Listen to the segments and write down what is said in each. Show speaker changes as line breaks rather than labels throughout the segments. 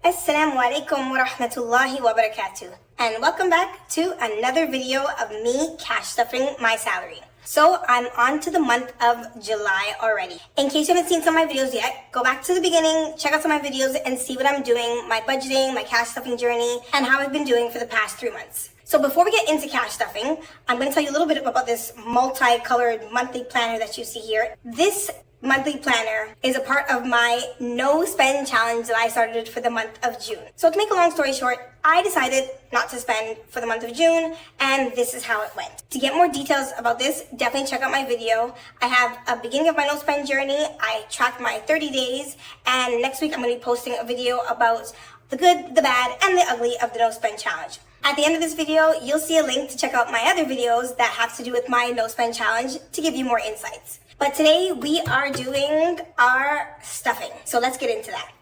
Assalamu alaikum wa rahmatullahi wa barakatuh, and welcome back to another video of me cash stuffing my salary. So I'm on to the month of July already. In case you haven't seen some of my videos yet, go back to the beginning, check out some of my videos and see what I'm doing, my budgeting, my cash stuffing journey, and how I've been doing for the past 3 months. So before we get into cash stuffing, I'm going to tell you a little bit about this multicolored monthly planner that you see here. This monthly planner is a part of my no spend challenge that I started for the month of June. So to make a long story short, I decided not to spend for the month of June, and this is how it went. To get more details about this, definitely check out my video. I have a beginning of my no spend journey. I tracked my 30 days, and next week I'm going to be posting a video about the good, the bad, and the ugly of the no spend challenge. At the end of this video, you'll see a link to check out my other videos that have to do with my no spend challenge to give you more insights. But today we are doing our stuffing. So let's get into that.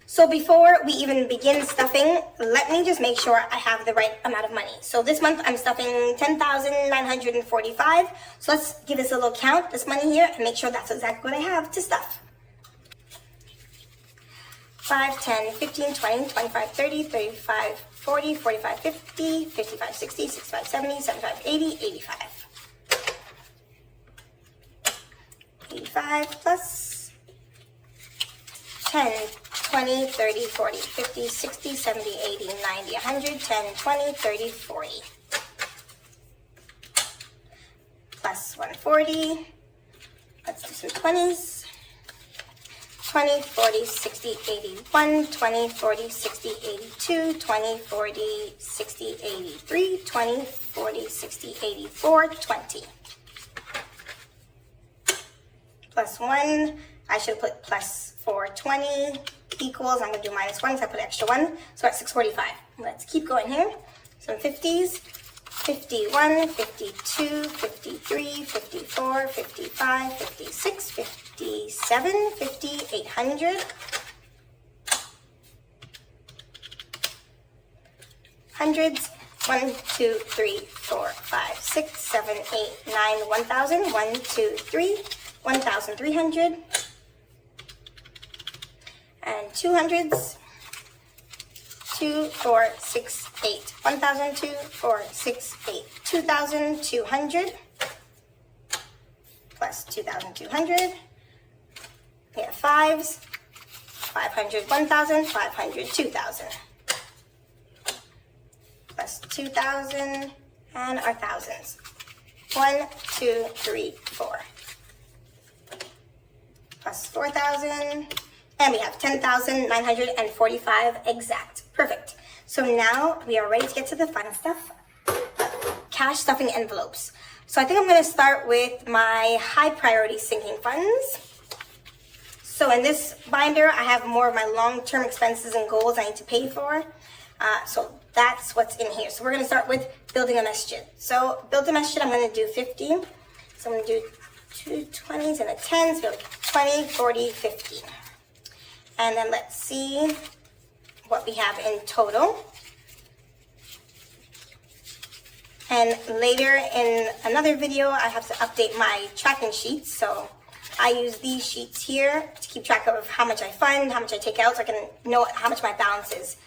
So before we even begin stuffing, let me just make sure I have the right amount of money. So this month I'm stuffing 10,945. So let's give this a little count, this money here, and make sure that's exactly what I have to stuff. 5, 10, 15, 20, 25, 30, 35, 40, 45, 50, 55, 60, 65, 70, 75, 80, 85. 85 plus 10, 20, 30, 40, 50, 60, 70, 80, 90, 100, 10, 20, 30, 40. Plus 140. Let's do some 20s. 20, 40, 60, 81, 20, 40, 60, 82, 20, 40, 60, 83, 20, 40, 60, 84, 20. Plus 1, I should put plus 420 equals, I'm going to do minus 1 because I put extra 1, so that's 645. Let's keep going here. Some 50s, 51, 52, 53, 54, 55, 56, 57, 5800. Hundreds, 1, 2, 3, 4, 5, 6, 7, 8, 9, 1,000, 1, 2, 3, 1,300, and 200s, 2, 4, 6, 8, 1,000, 2, 4, 6, 8, 2,200, plus 2,200, we have 5s, 500, 1,000, 500, 2,000, plus 2,000, and our thousands, 1, 2, 3, 4. Plus 4,000, and we have 10,945 exact. Perfect. So now we are ready to get to the fun stuff, cash stuffing envelopes. So I think I'm going to start with my high priority sinking funds. So in this binder, I have more of my long-term expenses and goals I need to pay for. So that's what's in here. So we're going to start with building a masjid. So build a masjid, I'm going to do 50. So I'm going to do 2 20s and a 10, so 20, 40, 50. And then let's see what we have in total. And later in another video, I have to update my tracking sheets. So I use these sheets here to keep track of how much I fund, how much I take out, so I can know how much my balance is.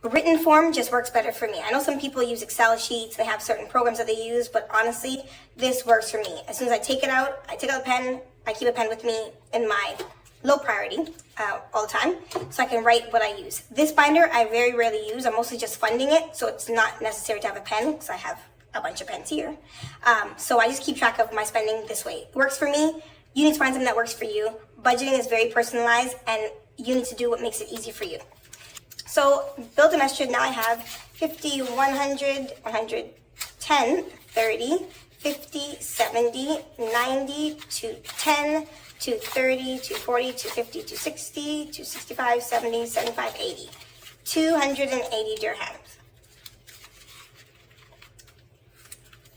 Written form just works better for me. I know some people use Excel sheets, they have certain programs that they use, but honestly, this works for me. As soon as I take it out, I take out a pen, I keep a pen with me in my low priority all the time, so I can write what I use. This binder, I very rarely use. I'm mostly just funding it, so it's not necessary to have a pen, because I have a bunch of pens here. So I just keep track of my spending this way. It works for me. You need to find something that works for you. Budgeting is very personalized, and you need to do what makes it easy for you. So build a masjid, now I have 50, 100, 110, 30, 50, 70, 90, 210, 230, 240, 250, 260, 265, 70, 75, 80. 280 dirhams.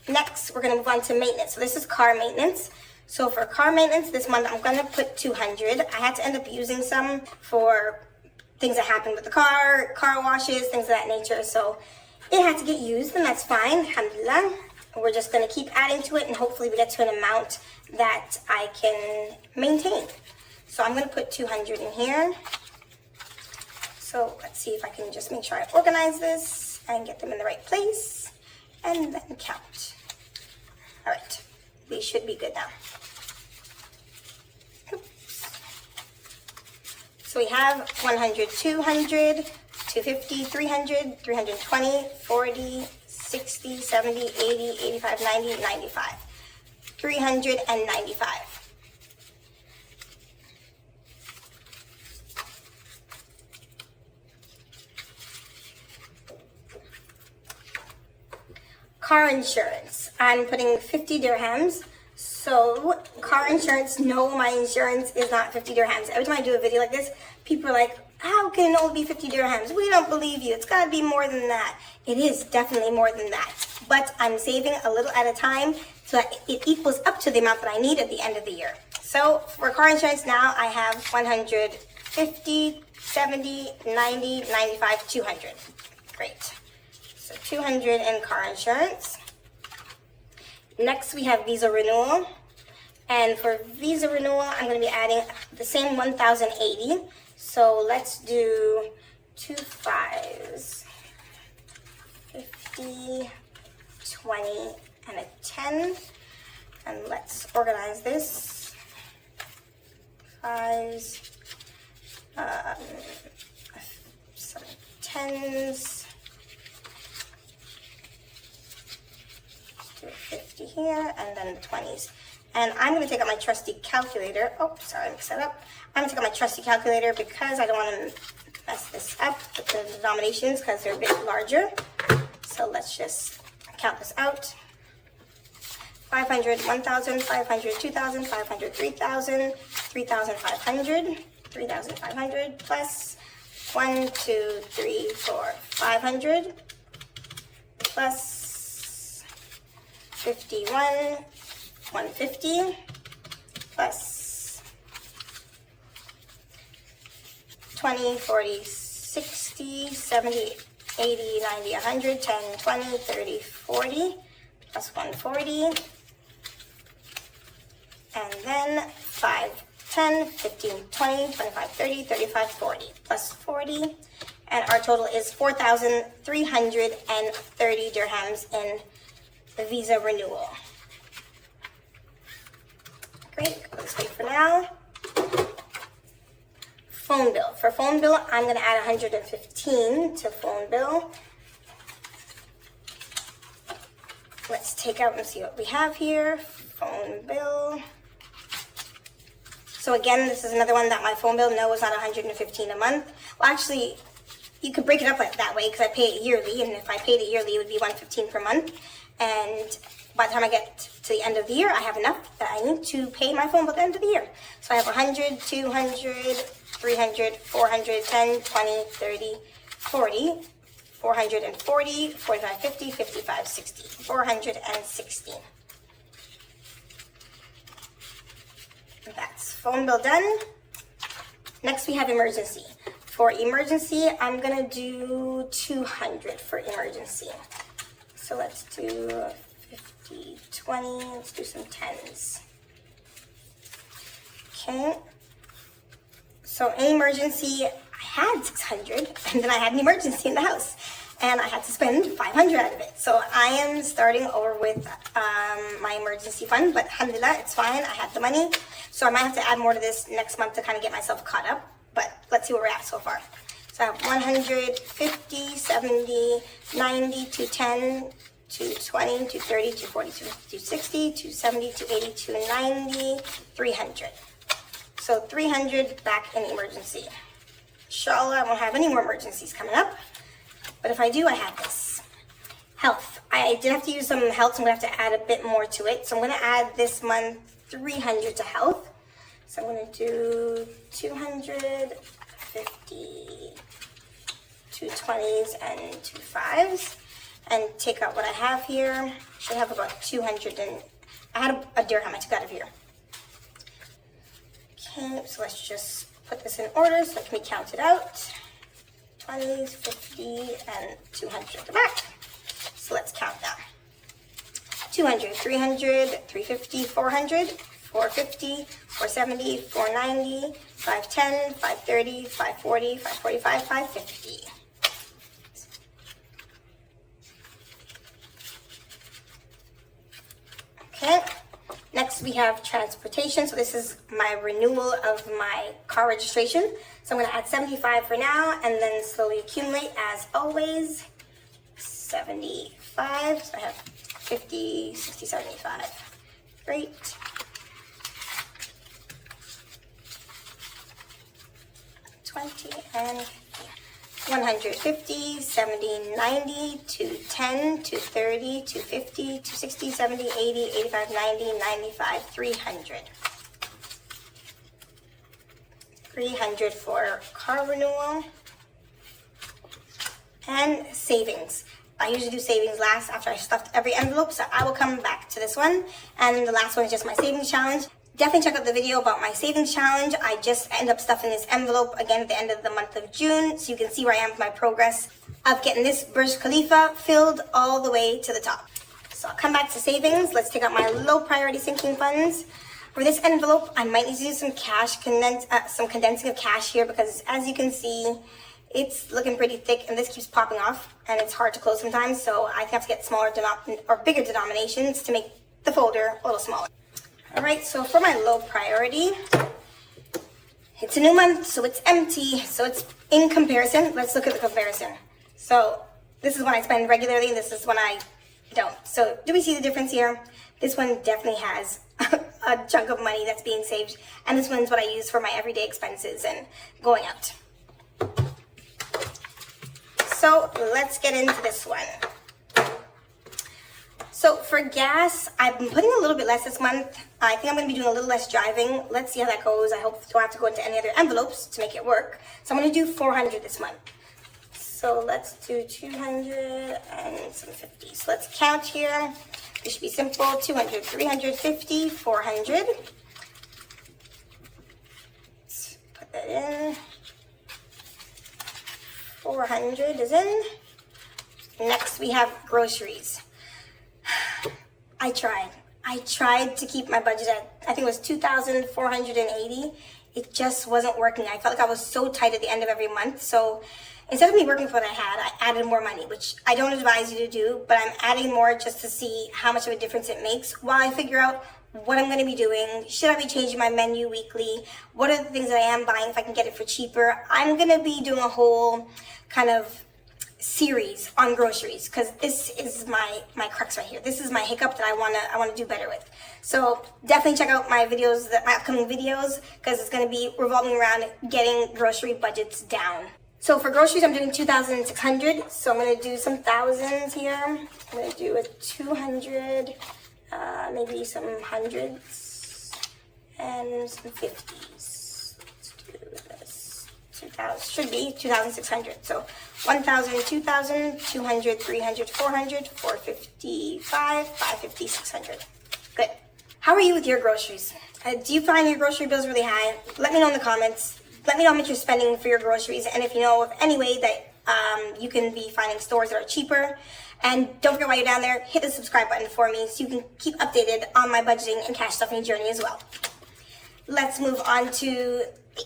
Next, we're going to move on to maintenance. So this is car maintenance. So for car maintenance this month, I'm going to put 200. I had to end up using some for things that happened with the car washes, things of that nature. So it had to get used, and that's fine, alhamdulillah. We're just going to keep adding to it, and hopefully we get to an amount that I can maintain. So I'm going to put 200 in here. So let's see if I can just make sure I organize this and get them in the right place and then count. All right, we should be good now. Oops. So we have 100, 200, 250, 300, 320, 40, 60, 70, 80, 85, 90, 95. 395. Car insurance. I'm putting 50 dirhams. So car insurance, no, my insurance is not 50 dirhams. Every time I do a video like this, people are like, how can it only be 50 dirhams? We don't believe you. It's got to be more than that. It is definitely more than that. But I'm saving a little at a time so that it equals up to the amount that I need at the end of the year. So for car insurance now, I have 150, 70, 90, 95, 200. Great. So 200 in car insurance. Next we have visa renewal. And for visa renewal, I'm going to be adding the same 1,080. So let's do 2 5s, 50, 20, and a 10. And let's organize this. 5s, some 10s. 50 here, and then the 20s. And I'm going to take out my trusty calculator. Oh, sorry, I mixed that up. I'm going to take out my trusty calculator because I don't want to mess this up with the denominations because they're a bit larger. So let's just count this out. 500, 1,000, 500, 2,000, 500, 3,000, 3,500, 3,500 plus 1, 2, 3, 4, 500 plus 51, 150 plus 20, 40, 60, 70, 80, 90, 100, 10, 20, 30, 40 plus 140. And then 5, 10, 15, 20, 25, 30, 35, 40 plus 40. And our total is 4,330 dirhams in the visa renewal. Great, let's wait for now. Phone bill. For phone bill, I'm going to add 115 to phone bill. Let's take out and see what we have here. Phone bill. So again, this is another one that my phone bill, no, is not 115 a month. Well, actually, you could break it up like that way because I pay it yearly, and if I paid it yearly, it would be 115 per month. And by the time I get to the end of the year, I have enough that I need to pay my phone bill at the end of the year. So I have 100, 200, 300, 400, 10, 20, 30, 40, 440, 45, 50, 55, 60, 460. That's phone bill done. Next we have emergency. For emergency, I'm gonna do 200 for emergency. So let's do 50, 20, let's do some 10s. Okay. So in emergency, I had 600, and then I had an emergency in the house, and I had to spend 500 out of it. So I am starting over with my emergency fund, but alhamdulillah, it's fine. I have the money. So I might have to add more to this next month to kind of get myself caught up, but let's see where we're at so far. So I have 100, 50, 70, 90, 210, 220, 230, 240, 260, 270, 280, 290, 300. So 300 back in emergency. Inshallah, I won't have any more emergencies coming up. But if I do, I have this. Health. I did have to use some health, so I'm going to have to add a bit more to it. So I'm going to add this month 300 to health. So I'm going to do 250, 220s, and 25s. And take out what I have here. I should have about 200 and I had a dirham I took out of here. Okay, so let's just put this in order so it can be counted out. 20s, 50, and 200 at the back. So let's count now. 200, 300, 350, 400, 450, 470, 490, 510, 530, 540, 545, 550. Okay, next we have transportation. So this is my renewal of my car registration. So I'm going to add 75 for now and then slowly accumulate as always. 75, so I have 50, 60, 75. Great. And 150, 70, 90, 210, 230, 250, 260, 70, 80, 85, 90, 95, 300. 300 for car renewal. And savings. I usually do savings last after I stuffed every envelope, so I will come back to this one. And the last one is just my savings challenge. Definitely check out the video about my savings challenge. I just end up stuffing this envelope again at the end of the month of June, so you can see where I am with my progress of getting this Burj Khalifa filled all the way to the top. So I'll come back to savings. Let's take out my low priority sinking funds. For this envelope, I might need to do some condensing of cash here because as you can see, it's looking pretty thick and this keeps popping off and it's hard to close sometimes. So I have to get smaller or bigger denominations to make the folder a little smaller. All right, so for my low priority, it's a new month, so it's empty. So it's in comparison. Let's look at the comparison. So this is when I spend regularly, and this is when I don't. So do we see the difference here? This one definitely has a chunk of money that's being saved, and this one's what I use for my everyday expenses and going out. So let's get into this one. So for gas, I've been putting a little bit less this month. I think I'm going to be doing a little less driving. Let's see how that goes. I hope I don't have to go into any other envelopes to make it work. So I'm going to do 400 this month. So let's do 200 and some 50. So let's count here. This should be simple. 200, 350, 400. Let's put that in. 400 is in. Next we have groceries. I tried to keep my budget at, I think it was 2,480. It just wasn't working. I felt like I was so tight at the end of every month. So instead of me working for what I had, I added more money, which I don't advise you to do, but I'm adding more just to see how much of a difference it makes while I figure out what I'm going to be doing. Should I be changing my menu weekly? What are the things that I am buying if I can get it for cheaper? I'm going to be doing a whole kind of series on groceries because this is my crux right here. This is my hiccup that I want to do better with. So definitely check out my videos, my upcoming videos, because it's going to be revolving around getting grocery budgets down. So for groceries, I'm doing 2,600. So I'm going to do some thousands here. I'm going to do a 200, maybe some hundreds, and some 50s. Let's do this. 2,000 should be 2,600. So 1,000, 2,000, 200, 300, 400, 455, 550, 600. Good. How are you with your groceries? Do you find your grocery bills really high? Let me know in the comments. Let me know how much you're spending for your groceries, and if you know of any way that you can be finding stores that are cheaper. And don't forget, while you're down there, hit the subscribe button for me so you can keep updated on my budgeting and cash stuffing journey as well. Let's move on to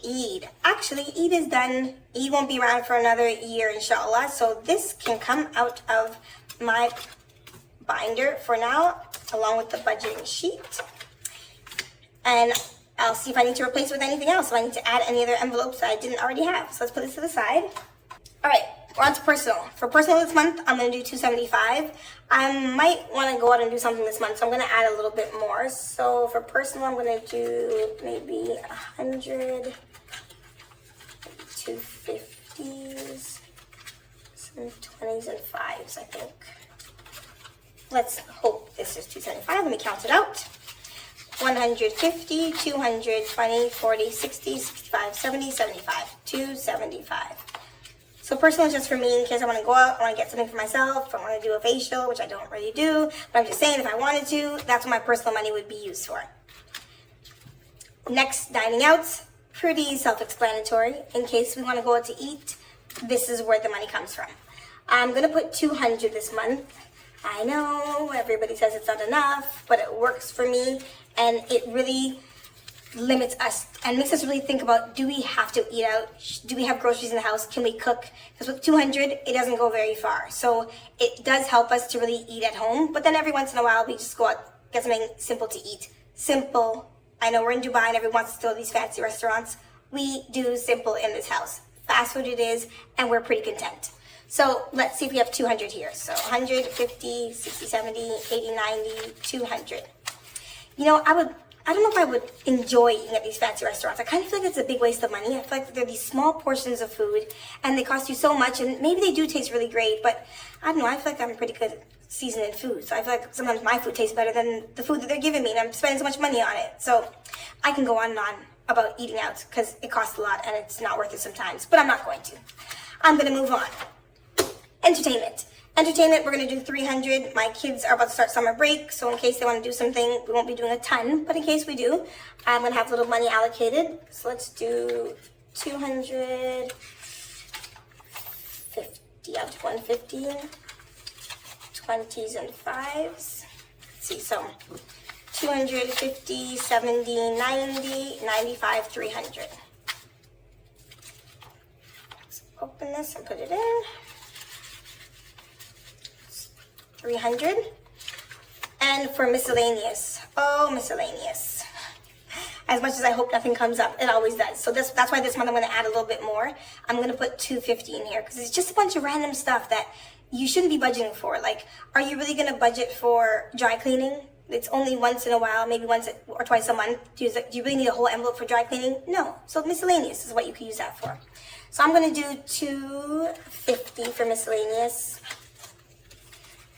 Eid. Actually, Eid is done. Eid won't be around for another year, inshallah. So this can come out of my binder for now, along with the budgeting sheet. And I'll see if I need to replace it with anything else. If I need to add any other envelopes that I didn't already have. So let's put this to the side. All right, we're on to personal. For personal this month, I'm going to do 275. I might want to go out and do something this month, so I'm going to add a little bit more. So for personal, I'm going to do maybe 100, 250s, some 20s and 5s, I think. Let's hope this is 275. Let me count it out. 150, 200, 20, 40, 60, 65, 70, 75, 275. So personal is just for me in case I want to go out, I want to get something for myself, I want to do a facial, which I don't really do, but I'm just saying if I wanted to, that's what my personal money would be used for. Next, dining out, pretty self-explanatory. In case we want to go out to eat, this is where the money comes from. I'm going to put 200 this month. I know everybody says it's not enough, but it works for me, and it really limits us and makes us really think about, do we have to eat out? Do we have groceries in the house? Can we cook? Because with 200, it doesn't go very far. So it does help us to really eat at home. But then every once in a while, we just go out, get something simple to eat. Simple. I know we're in Dubai and everyone wants to go to these fancy restaurants. We do simple in this house. Fast food it is, and we're pretty content. So let's see if we have 200 here. So 100, 50, 60, 70, 80, 90, 200. You know, I don't know if I would enjoy eating at these fancy restaurants. I kind of feel like it's a big waste of money. I feel like they're these small portions of food and they cost you so much, and maybe they do taste really great, but I don't know, I feel like I'm pretty good at seasoning food. So I feel like sometimes my food tastes better than the food that they're giving me, and I'm spending so much money on it. So I can go on and on about eating out because it costs a lot and it's not worth it sometimes, but I'm not going to. I'm going to move on. Entertainment. Entertainment, we're going to do 300. My kids are about to start summer break, so in case they want to do something, we won't be doing a ton, but in case we do, I'm going to have a little money allocated. So let's do 250 out to 150, 20s and 5s. Let's see, so 250, 70, 90, 95, 300. Let's open this and put it in. 300. And for miscellaneous, oh, miscellaneous. As much as I hope nothing comes up, it always does. So that's why this month I'm going to add a little bit more. I'm going to put 250 in here because it's just a bunch of random stuff that you shouldn't be budgeting for. Like, are you really going to budget for dry cleaning? It's only once in a while, maybe once or twice a month. Do you really need a whole envelope for dry cleaning? No. So miscellaneous is what you could use that for. So I'm going to do 250 for miscellaneous.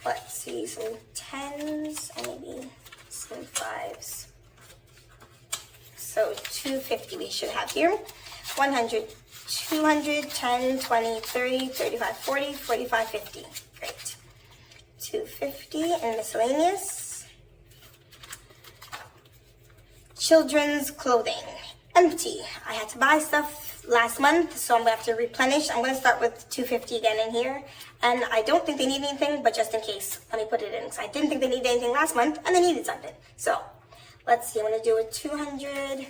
Let's see, some 10s and maybe some 5s. So 250 we should have here. 100, 200, 10, 20, 30, 35, 40, 45, 50. Great. 250 and miscellaneous. Children's clothing. Empty. I had to buy stuff last month, so I'm going to have to replenish. I'm going to start with 250 again in here. And I don't think they need anything, but just in case, let me put it in. Because I didn't think they needed anything last month, and they needed something. So, let's see. I'm going to do a 200,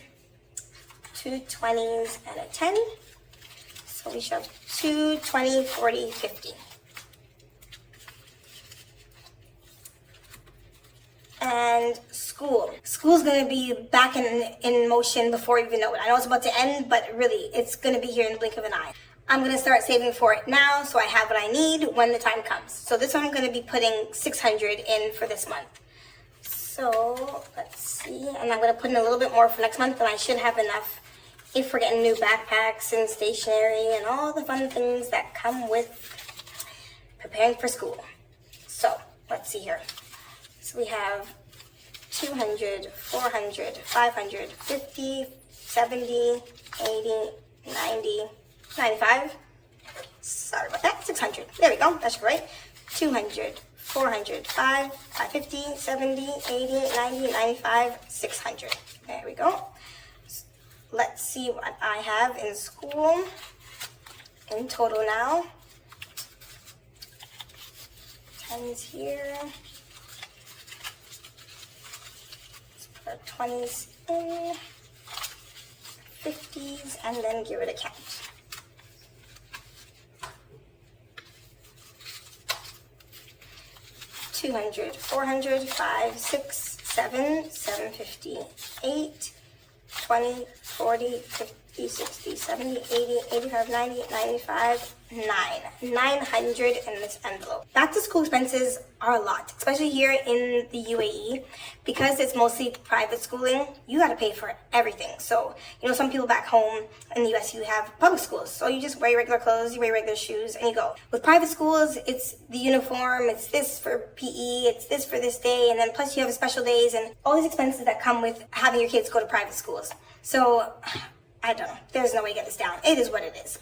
2 20s, and a 10. So we should have 2, 20, 40, 50. And school. School's going to be back in motion before you even know it. I know it's about to end, but really, it's going to be here in the blink of an eye. I'm going to start saving for it now so I have what I need when the time comes. So this one I'm going to be putting 600 in for this month. So let's see. And I'm going to put in a little bit more for next month, and I should have enough if we're getting new backpacks and stationery and all the fun things that come with preparing for school. So let's see here. So we have 200, 400, 500, 50, 70, 80, 90, 95. Sorry about that. 600. There we go. That's right. 200, 400, 550, 70, 80, 90, 95, 600. There we go. Let's see what I have in school in total now. 10s here. Let's put our 20s in. 50s, and then give it a count. 200, 400, 5, 6, 7, 750, 8, 20, 40, 50, 60, 70, 80, 85, 90, 95, 900 in this envelope. Back to school expenses are a lot, especially here in the UAE. Because it's mostly private schooling, you got to pay for everything. So, you know, some people back home in the US, you have public schools. So you just wear your regular clothes, you wear regular shoes, and you go. With private schools, it's the uniform, it's this for PE, it's this for this day, and then plus you have special days and all these expenses that come with having your kids go to private schools. So, I don't know. There's no way to get this down. It is what it is.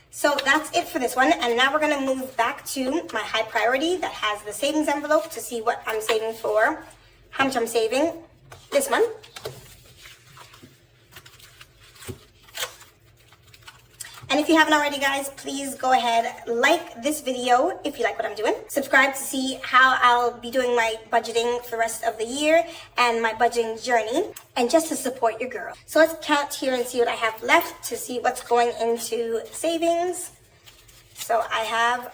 So that's it for this one, and now we're going to move back to my high priority that has the savings envelope to see what I'm saving for, how much I'm saving this month. And if you haven't already, guys, please go ahead, like this video if you like what I'm doing. Subscribe to see how I'll be doing my budgeting for the rest of the year and my budgeting journey, and just to support your girl. So let's count here and see what I have left to see what's going into savings. So I have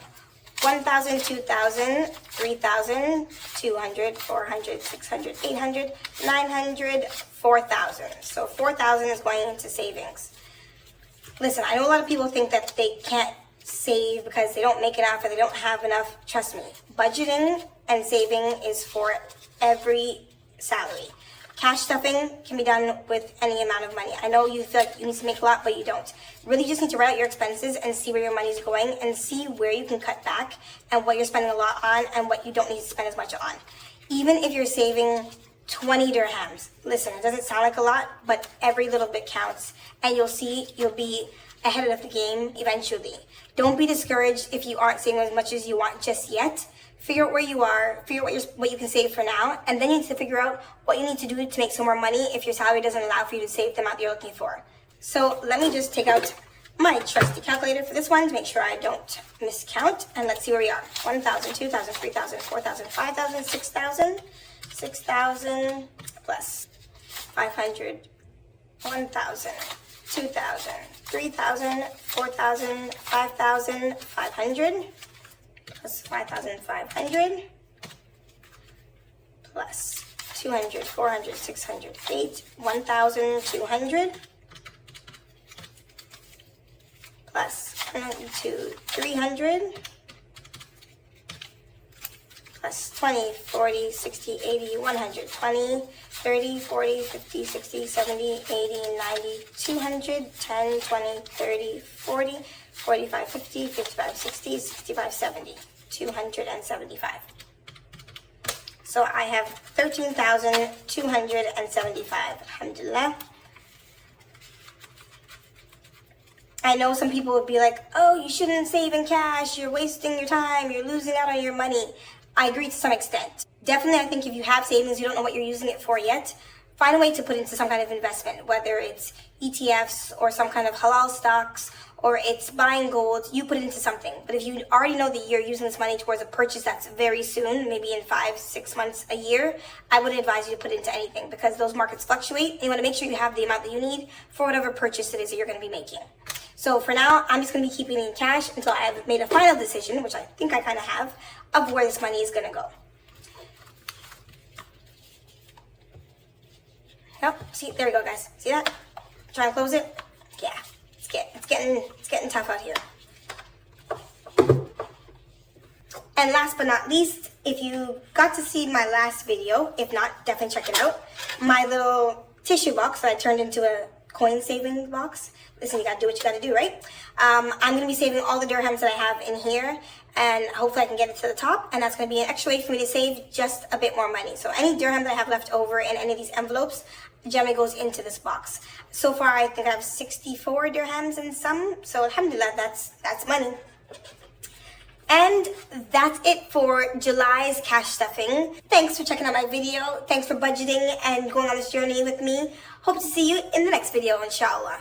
1,000, 2,000, 3,000, 200, 400, 600, 800, 900, 4,000. So 4,000 is going into savings. Listen, I know a lot of people think that they can't save because they don't make enough or they don't have enough. Trust me, budgeting and saving is for every salary. Cash stuffing can be done with any amount of money. I know you feel like you need to make a lot, but you don't. Really just need to write out your expenses and see where your money's going and see where you can cut back and what you're spending a lot on and what you don't need to spend as much on. Even if you're saving 20 dirhams. Listen, it doesn't sound like a lot, but every little bit counts. And you'll see you'll be ahead of the game eventually. Don't be discouraged if you aren't saving as much as you want just yet. Figure out where you are, figure out what you can save for now, and then you need to figure out what you need to do to make some more money if your salary doesn't allow for you to save the amount you're looking for. So let me just take out my trusty calculator for this one to make sure I don't miscount. And let's see where we are. 1,000, 2,000, 3,000, 4,000, 5,000, 6,000. 6,000 plus 500, 1,000, 2,000, 3,000, 4,000, 5,000, 500 plus 5,500 plus 200, 400, 600, 8, 1,200 plus 300 plus 20, 40, 60, 80, 100, 20, 30, 40, 50, 60, 70, 80, 90, 200, 10, 20, 30, 40, 45, 50, 55, 60, 65, 70, 275. So I have 13,275, alhamdulillah. I know some people would be like, oh, you shouldn't save in cash, you're wasting your time, you're losing out on your money. I agree to some extent. Definitely, I think if you have savings, you don't know what you're using it for yet, find a way to put into some kind of investment, whether it's ETFs or some kind of halal stocks, or it's buying gold, you put it into something. But if you already know that you're using this money towards a purchase that's very soon, maybe in 5, 6 months, a year, I wouldn't advise you to put it into anything because those markets fluctuate and you want to make sure you have the amount that you need for whatever purchase it is that you're going to be making. So for now, I'm just going to be keeping it in cash until I have made a final decision, which I think I kind of have, of where this money is going to go. Yep, see, there we go, guys. See that? Trying to close it? Yeah, it's getting tough out here. And last but not least, if you got to see my last video, if not, definitely check it out. My little tissue box that I turned into a coin saving box. Listen, you gotta do what you gotta do, right? I'm gonna be saving all the dirhams that I have in here, and hopefully I can get it to the top, and that's gonna be an extra way for me to save just a bit more money. So any dirham that I have left over in any of these envelopes generally goes into this box. So far, I think I have 64 dirhams in some, so alhamdulillah, that's money. And that's it for July's cash stuffing. Thanks for checking out my video. Thanks for budgeting and going on this journey with me. Hope to see you in the next video, inshallah.